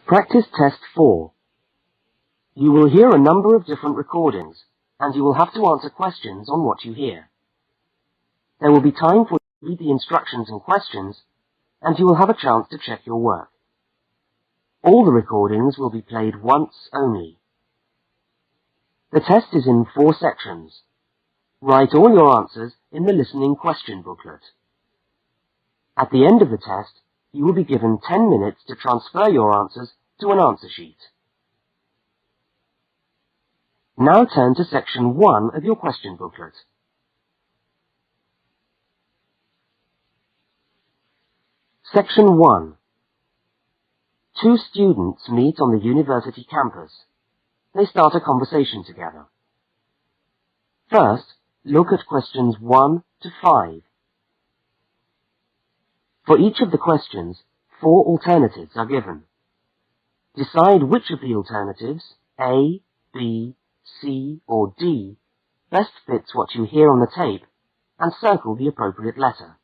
Practice Test 4. You will hear a number of different recordings, and you will have to answer questions on what you hear. There will be time for you to read the instructions and questions, and you will have a chance to check your work. All the recordings will be played once only. The test is in 4 sections. Write all your answers in the listening question booklet. At the end of the test, you will be given 10 minutes to transfer your answers to an answer sheet. Now turn to section 1 of your question booklet. Section 1. 2 students meet on the university campus. They start a conversation together. First, look at questions 1 to 5. For each of the questions, 4 alternatives are given. Decide which of the alternatives, A, B, C, or D, best fits what you hear on the tape, and circle the appropriate letter.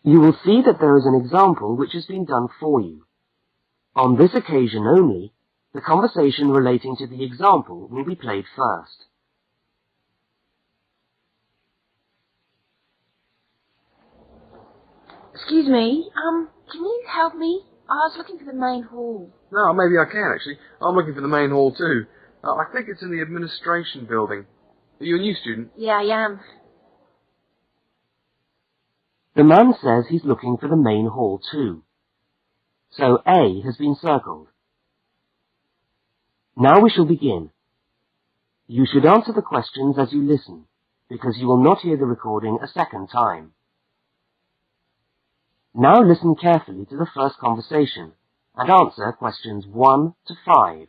You will see that there is an example which has been done for you. On this occasion only, the conversation relating to the example will be played first. Excuse me, can you help me? I was looking for the main hall. No, maybe I can, actually. I'm looking for the main hall, too. I think it's in the administration building. Are you a new student? Yeah, I am. The man says he's looking for the main hall too. So A has been circled. Now we shall begin. You should answer the questions as you listen, because you will not hear the recording a second time. Now listen carefully to the first conversation and answer questions 1 to 5.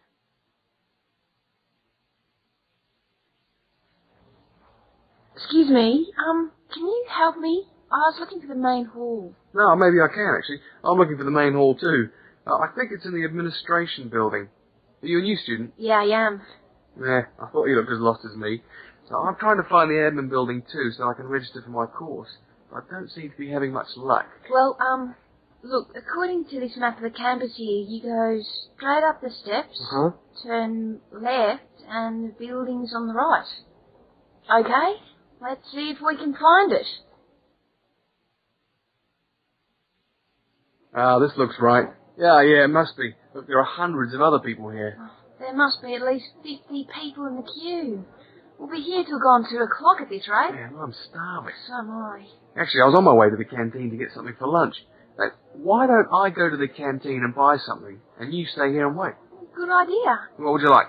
Excuse me, can you help me? I was looking for the main hall. No, maybe I can, actually. I'm looking for the main hall, too. I think it's in the administration building. Are you a new student? Yeah, I am. Yeah, I thought you looked as lost as me. So I'm trying to find the admin building, too, so I can register for my course. I don't seem to be having much luck. Well, look, according to this map of the campus here, you go straight up the steps, turn left, and the building's on the right. Okay, let's see if we can find it. This looks right. Yeah, it must be. Look, there are hundreds of other people here. There must be at least 50 people in the queue. We'll be here till gone 2 o'clock at this rate. Man, I'm starving. So am I. Actually, I was on my way to the canteen to get something for lunch. Now, why don't I go to the canteen and buy something, and you stay here and wait? Good idea. What would you like?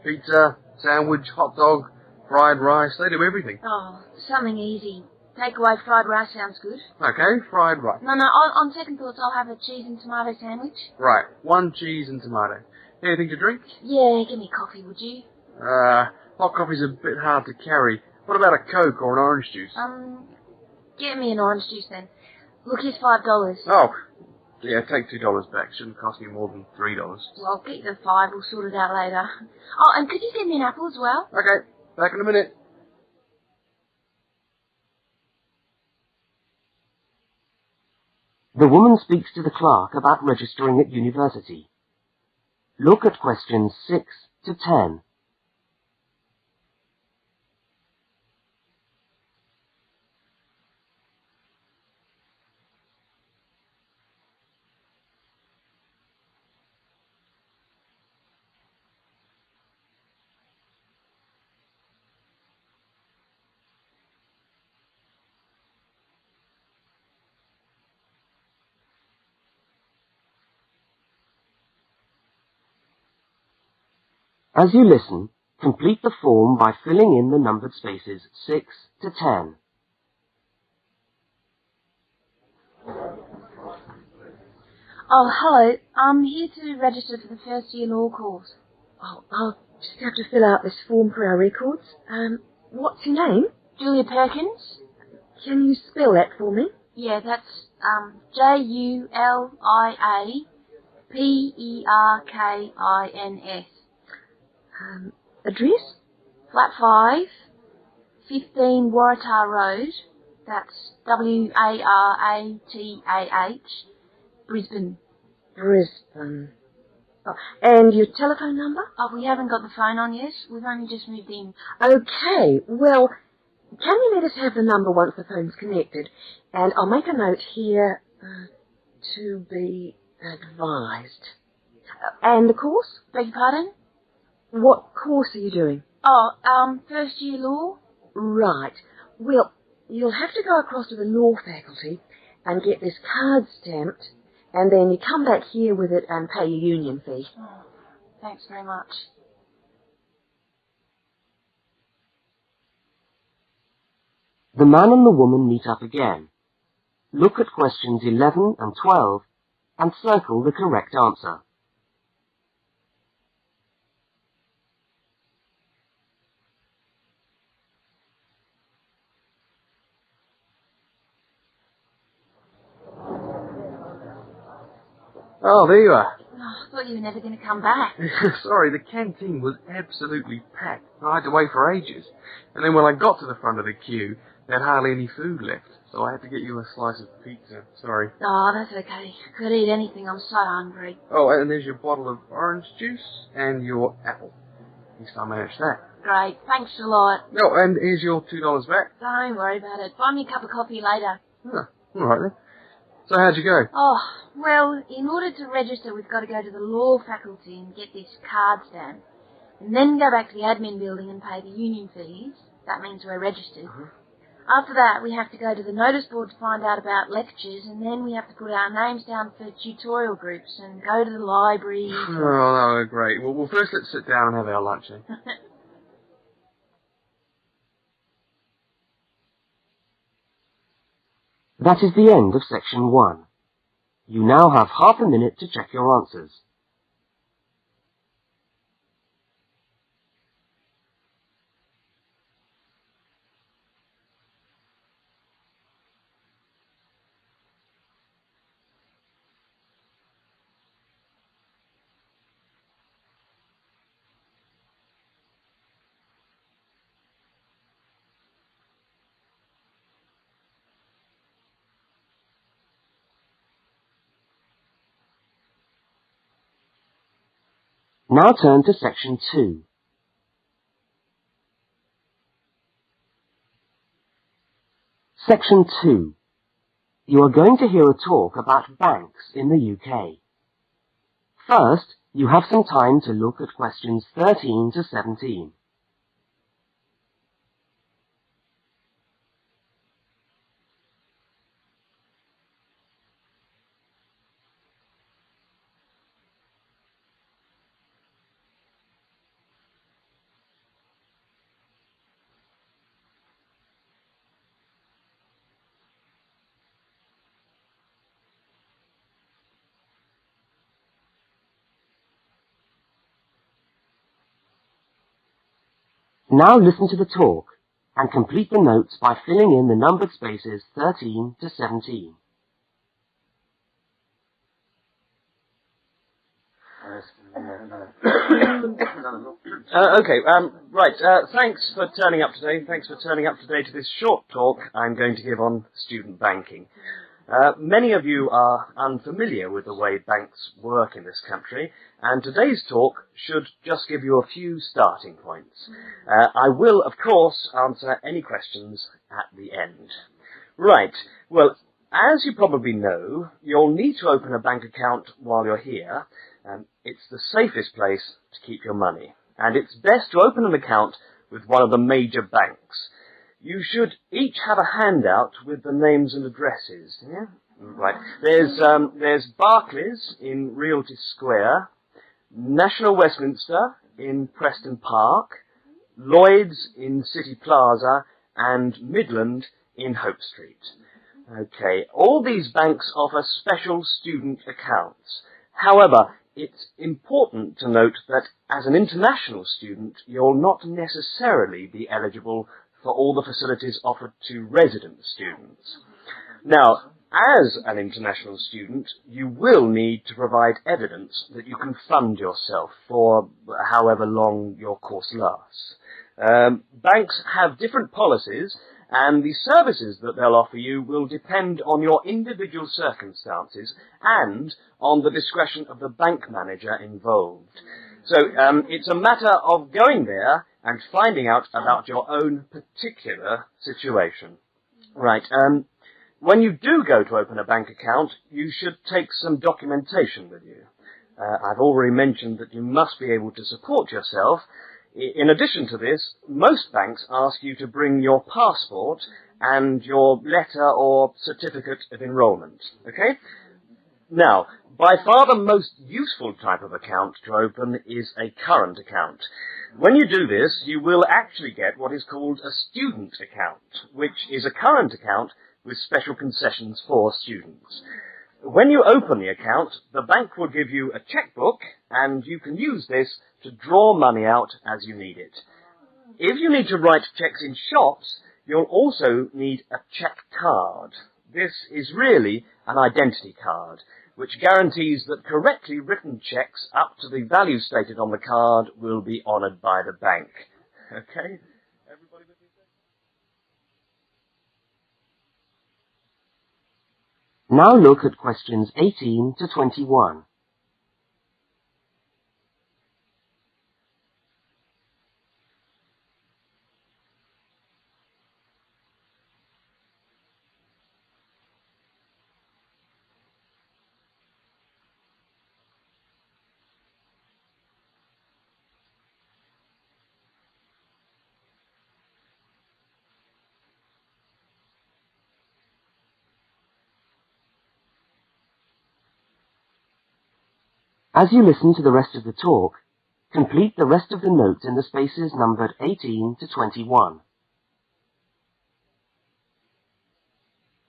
Pizza, sandwich, hot dog, fried rice? They do everything. Oh, something easy. Takeaway fried rice sounds good. Okay, fried rice. No, on second thoughts, I'll have a cheese and tomato sandwich. Right, 1 cheese and tomato. Anything to drink? Yeah, give me coffee, would you? Hot coffee's a bit hard to carry. What about a Coke or an orange juice? Get me an orange juice then. Look, here's $5. Oh, yeah, take $2 back. Shouldn't cost me more than $3. Well, I'll get you the 5. We'll sort it out later. Oh, and could you get me an apple as well? Okay, back in a minute. The woman speaks to the clerk about registering at university. Look at questions 6 to 10. As you listen, complete the form by filling in the numbered spaces 6 to 10. Oh, hello. I'm here to register for the first year law course. Oh, I'll just have to fill out this form for our records. What's your name? Julia Perkins. Can you spell that for me? Yeah, that's Juliaperkins. Address? Flat 5, 15 Waratah Road. That's Waratah, Brisbane. Brisbane. Oh, and your telephone number? Oh, we haven't got the phone on yet. We've only just moved in. Okay, well, can you let us have the number once the phone's connected? And I'll make a note here to be advised. And the course? Beg your pardon? What course are you doing? Oh, first year law. Right. Well, you'll have to go across to the law faculty and get this card stamped, and then you come back here with it and pay your union fee. Oh, thanks very much. The man and the woman meet up again. Look at questions 11 and 12 and circle the correct answer. Oh, there you are. Oh, I thought you were never going to come back. Sorry, the canteen was absolutely packed. I had to wait for ages. And then when I got to the front of the queue, they had hardly any food left. So I had to get you a slice of pizza. Sorry. Oh, that's okay. I could eat anything. I'm so hungry. Oh, and there's your bottle of orange juice and your apple. At least I managed that. Great. Thanks a lot. Oh, and here's your $2 back. Don't worry about it. Buy me a cup of coffee later. Oh, all right then. So how'd you go? Oh, well, in order to register, we've got to go to the law faculty and get this card stamped, and then go back to the admin building and pay the union fees. That means we're registered. After that, we have to go to the notice board to find out about lectures, and then we have to put our names down for tutorial groups and go to the library. Oh, no, great. Well, first let's sit down and have our lunch, eh? That is the end of section 1. You now have half a minute to check your answers. Now turn to section 2. Section 2. You are going to hear a talk about banks in the UK. First, you have some time to look at questions 13 to 17. Now listen to the talk and complete the notes by filling in the numbered spaces 13 to 17. Thanks for turning up today. Thanks for turning up today to this short talk I'm going to give on student banking. Many of you are unfamiliar with the way banks work in this country, and today's talk should just give you a few starting points. I will, of course, answer any questions at the end. Right, well, as you probably know, you'll need to open a bank account while you're here. It's the safest place to keep your money, and it's best to open an account with one of the major banks. You should each have a handout with the names and addresses. Yeah? Right. There's Barclays in Realty Square, National Westminster in Preston Park, Lloyd's in City Plaza, and Midland in Hope Street. Okay, all these banks offer special student accounts. However, it's important to note that as an international student, you'll not necessarily be eligible for all the facilities offered to resident students. Now, As an international student, you will need to provide evidence that you can fund yourself for however long your course lasts. Banks have different policies, and the services that they'll offer you will depend on your individual circumstances and on the discretion of the bank manager involved. So it's a matter of going there and finding out about your own particular situation. Right. When you do go to open a bank account, you should take some documentation with you. I've already mentioned that you must be able to support yourself. In addition to this, most banks ask you to bring your passport and your letter or certificate of enrolment. Okay? Now, by far the most useful type of account to open is a current account. When you do this, you will actually get what is called a student account, which is a current account with special concessions for students. When you open the account, the bank will give you a checkbook, and you can use this to draw money out as you need it. If you need to write checks in shops, you'll also need a check card. This is really an identity card, which guarantees that correctly written checks up to the value stated on the card will be honoured by the bank. Okay? Everybody with me? Now look at questions 18 to 21. As you listen to the rest of the talk, complete the rest of the notes in the spaces numbered 18 to 21.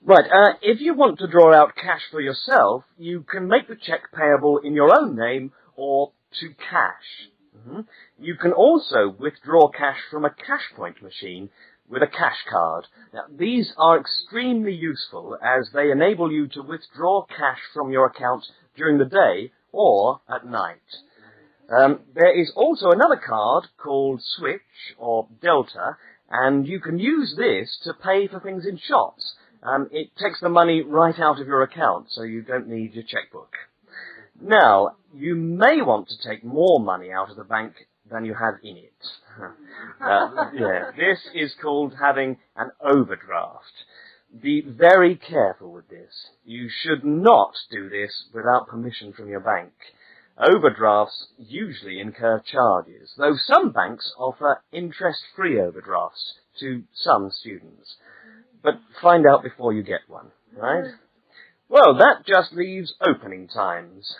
Right, if you want to draw out cash for yourself, you can make the cheque payable in your own name or to cash. You can also withdraw cash from a cash point machine with a cash card. Now, these are extremely useful as they enable you to withdraw cash from your account during the day or at night. There is also another card called Switch or Delta, and you can use this to pay for things in shops. It takes the money right out of your account, so you don't need your checkbook. Now, you may want to take more money out of the bank than you have in it. This is called having an overdraft. Be very careful with this. You should not do this without permission from your bank. Overdrafts usually incur charges, though some banks offer interest-free overdrafts to some students. But find out before you get one, right? Well, that just leaves opening times.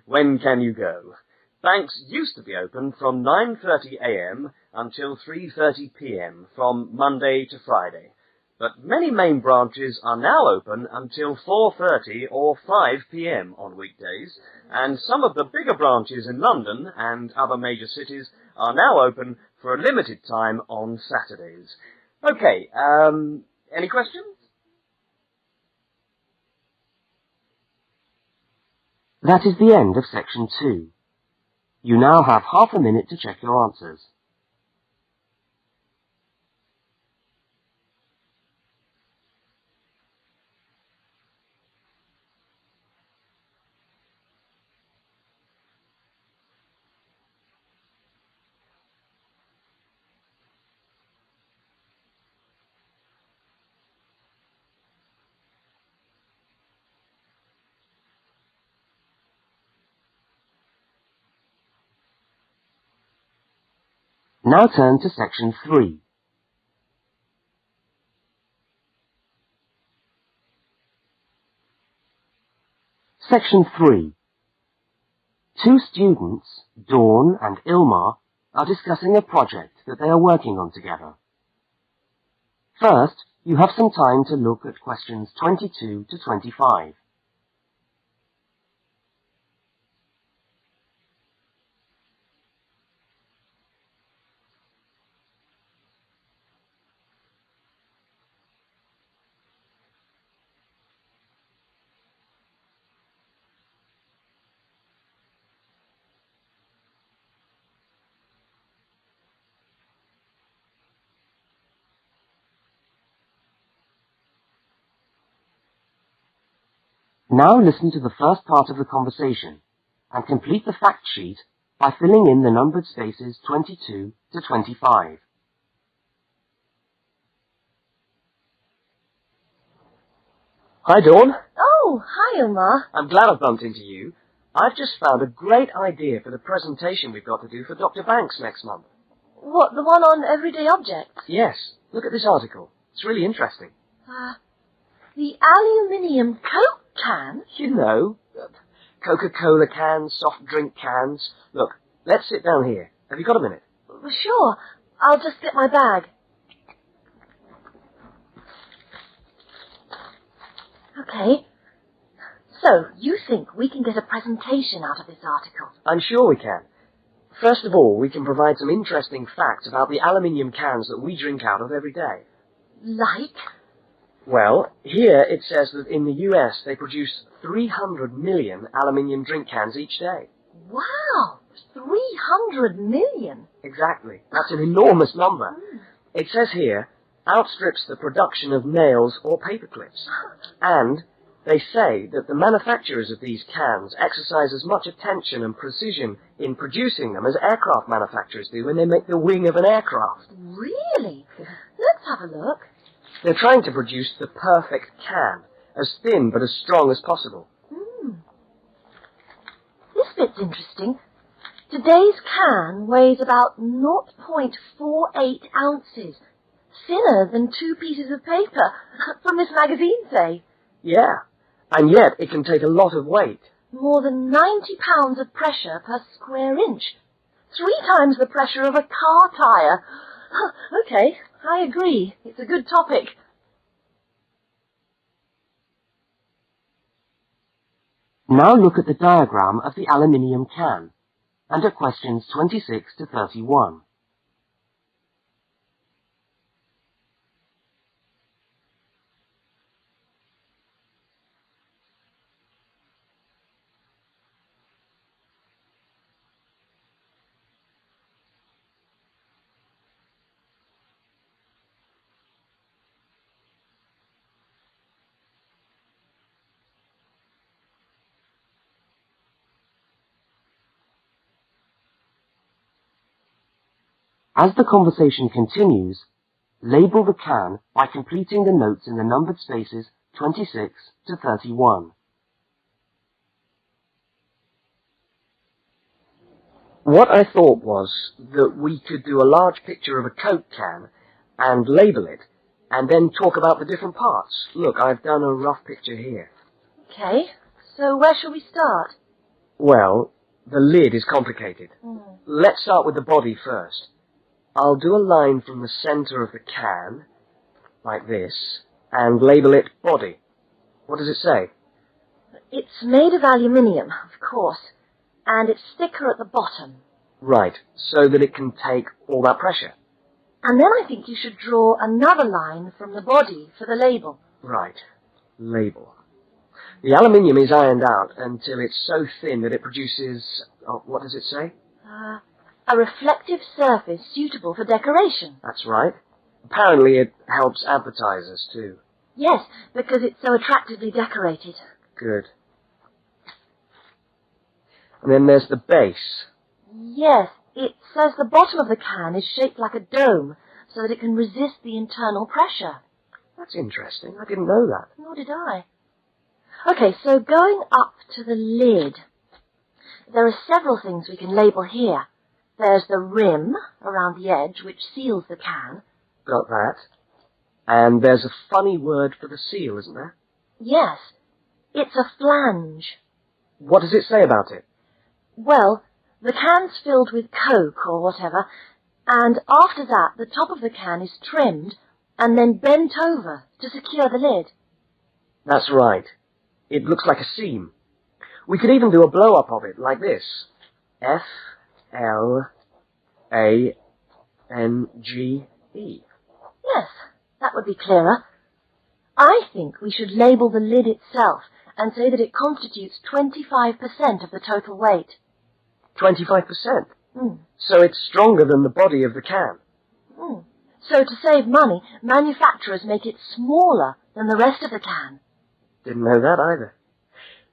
When can you go? Banks used to be open from 9:30 a.m. until 3:30 p.m. from Monday to Friday. But many main branches are now open until 4:30 or 5 p.m. on weekdays, and some of the bigger branches in London and other major cities are now open for a limited time on Saturdays. Okay, any questions? That is the end of section 2. You now have half a minute to check your answers. Now turn to section 3. Section 3. Two students, Dawn and Ilmar, are discussing a project that they are working on together. First, you have some time to look at questions 22 to 25. Now listen to the first part of the conversation and complete the fact sheet by filling in the numbered spaces 22 to 25. Hi, Dawn. Oh, hi, Omar. I'm glad I've bumped into you. I've just found a great idea for the presentation we've got to do for Dr. Banks next month. What, the one on everyday objects? Yes, look at this article. It's really interesting. The aluminium Coke can? You know, Coca-Cola cans, soft drink cans. Look, let's sit down here. Have you got a minute? Sure. I'll just get my bag. Okay. So, you think we can get a presentation out of this article? I'm sure we can. First of all, we can provide some interesting facts about the aluminium cans that we drink out of every day. Like? Well, here it says that in the US they produce 300 million aluminium drink cans each day. Wow! 300 million? Exactly. That's an enormous number. It says here, outstrips the production of nails or paper clips. And they say that the manufacturers of these cans exercise as much attention and precision in producing them as aircraft manufacturers do when they make the wing of an aircraft. Really? Let's have a look. They're trying to produce the perfect can, as thin but as strong as possible. This bit's interesting. Today's can weighs about 0.48 ounces. Thinner than 2 pieces of paper, from this magazine, say. Yeah, and yet it can take a lot of weight. More than 90 pounds of pressure per square inch. 3 times the pressure of a car tyre. Okay, I agree. It's a good topic. Now look at the diagram of the aluminium can, and at questions 26 to 31. As the conversation continues, label the can by completing the notes in the numbered spaces 26 to 31. What I thought was that we could do a large picture of a Coke can and label it, and then talk about the different parts. Look, I've done a rough picture here. Okay, so where shall we start? Well, the lid is complicated. Let's start with the body first. I'll do a line from the center of the can, like this, and label it body. What does it say? It's made of aluminium, of course, and it's thicker at the bottom. Right, so that it can take all that pressure. And then I think you should draw another line from the body for the label. Right, label. The aluminium is ironed out until it's so thin that it produces, what does it say? A reflective surface suitable for decoration. That's right. Apparently it helps advertisers too. Yes, because it's so attractively decorated. Good. And then there's the base. Yes, it says the bottom of the can is shaped like a dome so that it can resist the internal pressure. That's interesting. I didn't know that. Nor did I. Okay, so going up to the lid, there are several things we can label here. There's the rim around the edge, which seals the can. Got that. And there's a funny word for the seal, isn't there? Yes, it's a flange. What does it say about it? Well, the can's filled with Coke or whatever, and after that the top of the can is trimmed and then bent over to secure the lid. That's right. It looks like a seam. We could even do a blow-up of it, like this. F-L-A-N-G-E. Yes, that would be clearer. I think we should label the lid itself and say that it constitutes 25% of the total weight. 25%? So it's stronger than the body of the can. So to save money, manufacturers make it smaller than the rest of the can. Didn't know that either.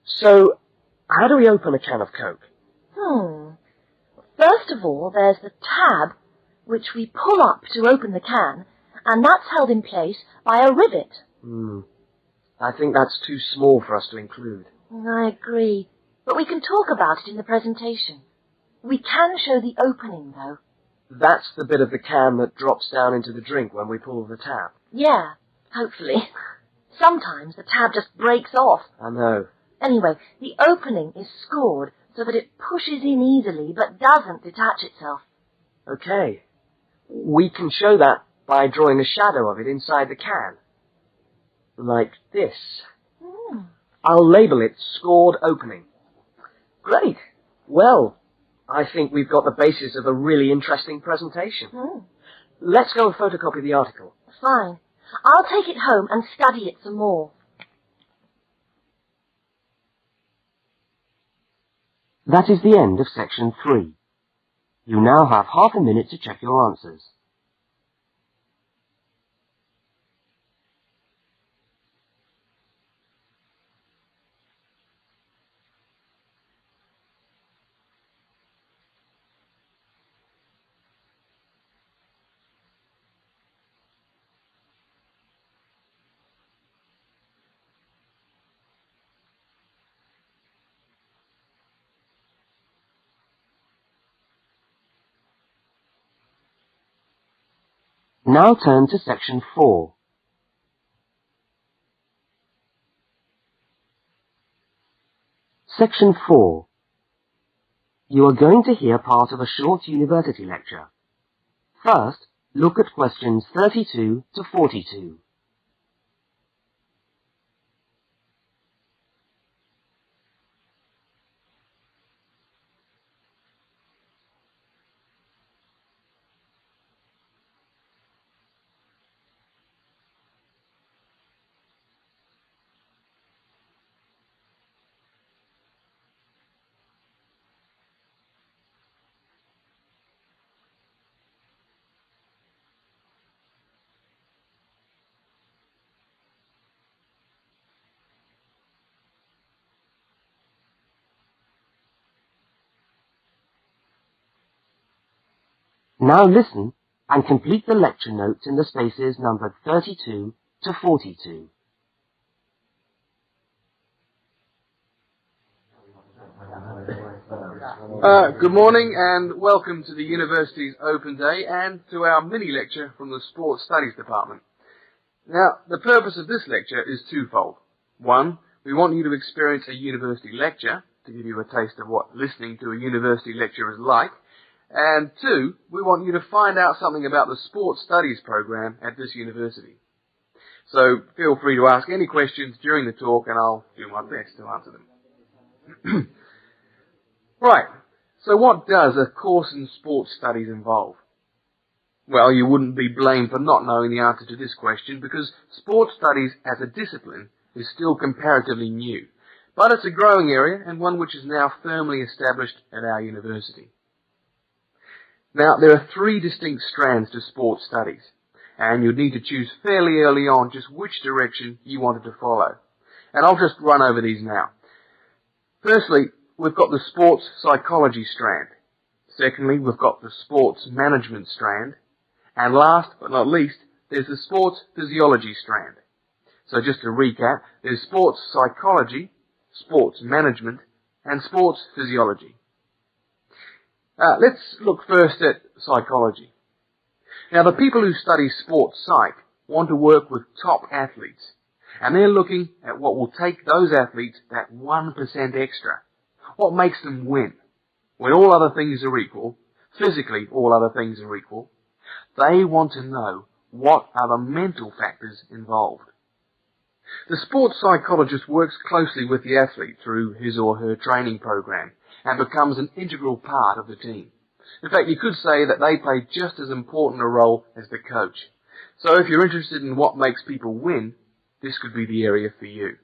So, how do we open a can of Coke? First of all, there's the tab, which we pull up to open the can, and that's held in place by a rivet. I think that's too small for us to include. I agree, but we can talk about it in the presentation. We can show the opening, though. That's the bit of the can that drops down into the drink when we pull the tab. Yeah, hopefully. Sometimes the tab just breaks off. I know. Anyway, the opening is scored so that it pushes in easily but doesn't detach itself. Okay. We can show that by drawing a shadow of it inside the can. Like this. I'll label it Scored Opening. Great. Well, I think we've got the basis of a really interesting presentation. Let's go and photocopy the article. Fine. I'll take it home and study it some more. That is the end of section 3. You now have half a minute to check your answers. Now turn to section 4. Section 4. You are going to hear part of a short university lecture. First, look at questions 32 to 42. Now listen and complete the lecture notes in the spaces numbered 32 to 42. Good morning and welcome to the University's Open Day and to our mini-lecture from the Sports Studies Department. Now, the purpose of this lecture is twofold. One, we want you to experience a university lecture to give you a taste of what listening to a university lecture is like. And two, we want you to find out something about the Sports Studies program at this university. So feel free to ask any questions during the talk and I'll do my best to answer them. Right, so what does a course in sports studies involve? Well, you wouldn't be blamed for not knowing the answer to this question because sports studies as a discipline is still comparatively new. But it's a growing area and one which is now firmly established at our university. Now, there are 3 distinct strands to sports studies, and you'd need to choose fairly early on just which direction you wanted to follow. And I'll just run over these now. Firstly, we've got the sports psychology strand. Secondly, we've got the sports management strand. And last but not least, there's the sports physiology strand. So just to recap, there's sports psychology, sports management, and sports physiology. Let's look first at psychology. Now, the people who study sports psych want to work with top athletes, and they're looking at what will take those athletes that 1% extra. What makes them win? When all other things are equal, physically all other things are equal, they want to know what are the mental factors involved. The sports psychologist works closely with the athlete through his or her training program and becomes an integral part of the team. In fact, you could say that they play just as important a role as the coach. So if you're interested in what makes people win, this could be the area for you.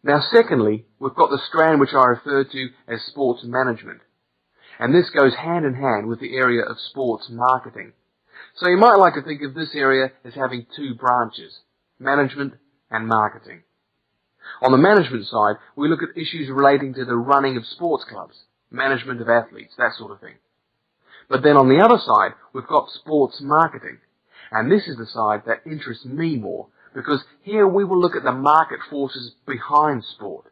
Now, secondly, we've got the strand which I referred to as sports management. And this goes hand in hand with the area of sports marketing. So you might like to think of this area as having 2 branches, management and marketing. On the management side, we look at issues relating to the running of sports clubs, management of athletes, that sort of thing. But then on the other side, we've got sports marketing. And this is the side that interests me more, because here we will look at the market forces behind sport.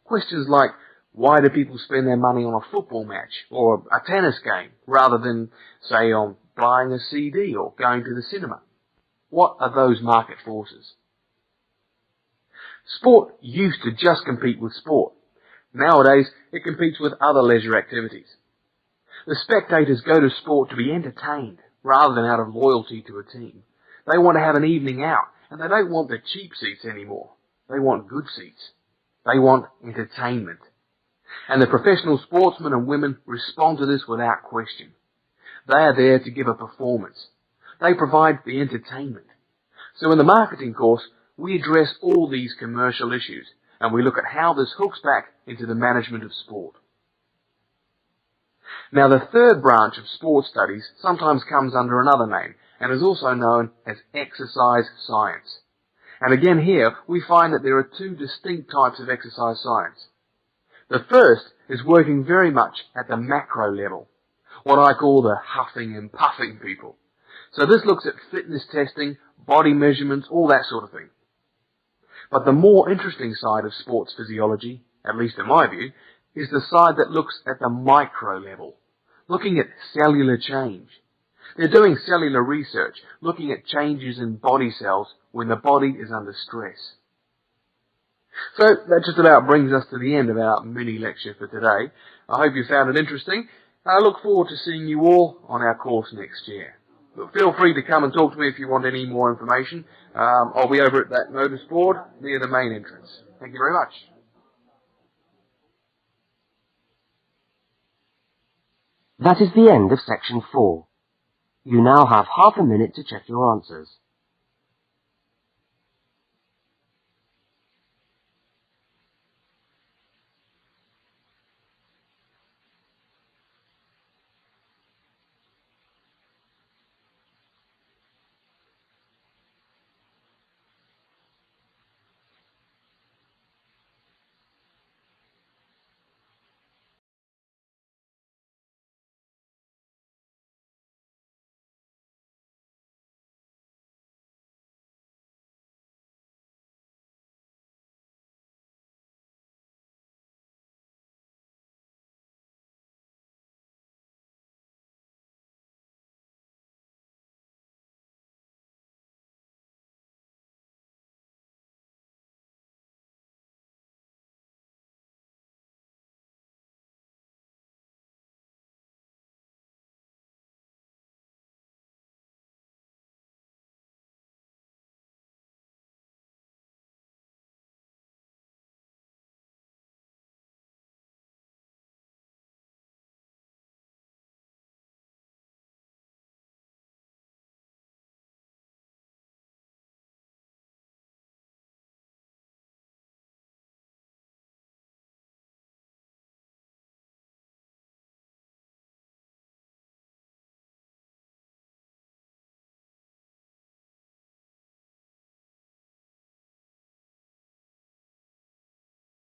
Questions like, why do people spend their money on a football match or a tennis game rather than, say, on buying a CD or going to the cinema? What are those market forces? Sport used to just compete with sport. Nowadays, it competes with other leisure activities. The spectators go to sport to be entertained rather than out of loyalty to a team. They want to have an evening out, and they don't want the cheap seats anymore. They want good seats. They want entertainment. And the professional sportsmen and women respond to this without question. They are there to give a performance. They provide the entertainment. So in the marketing course, we address all these commercial issues, and we look at how this hooks back into the management of sport. Now, the third branch of sports studies sometimes comes under another name, and is also known as exercise science. And again here, we find that there are two distinct types of exercise science. The first is working very much at the macro level, what I call the huffing and puffing people. So this looks at fitness testing, body measurements, all that sort of thing. But the more interesting side of sports physiology, at least in my view, is the side that looks at the micro level, looking at cellular change. They're doing cellular research, looking at changes in body cells when the body is under stress. So that just about brings us to the end of our mini lecture for today. I hope you found it interesting, and I look forward to seeing you all on our course next year. But feel free to come and talk to me if you want any more information. I'll be over at that notice board near the main entrance. Thank you very much. That is the end of section 4. You now have half a minute to check your answers.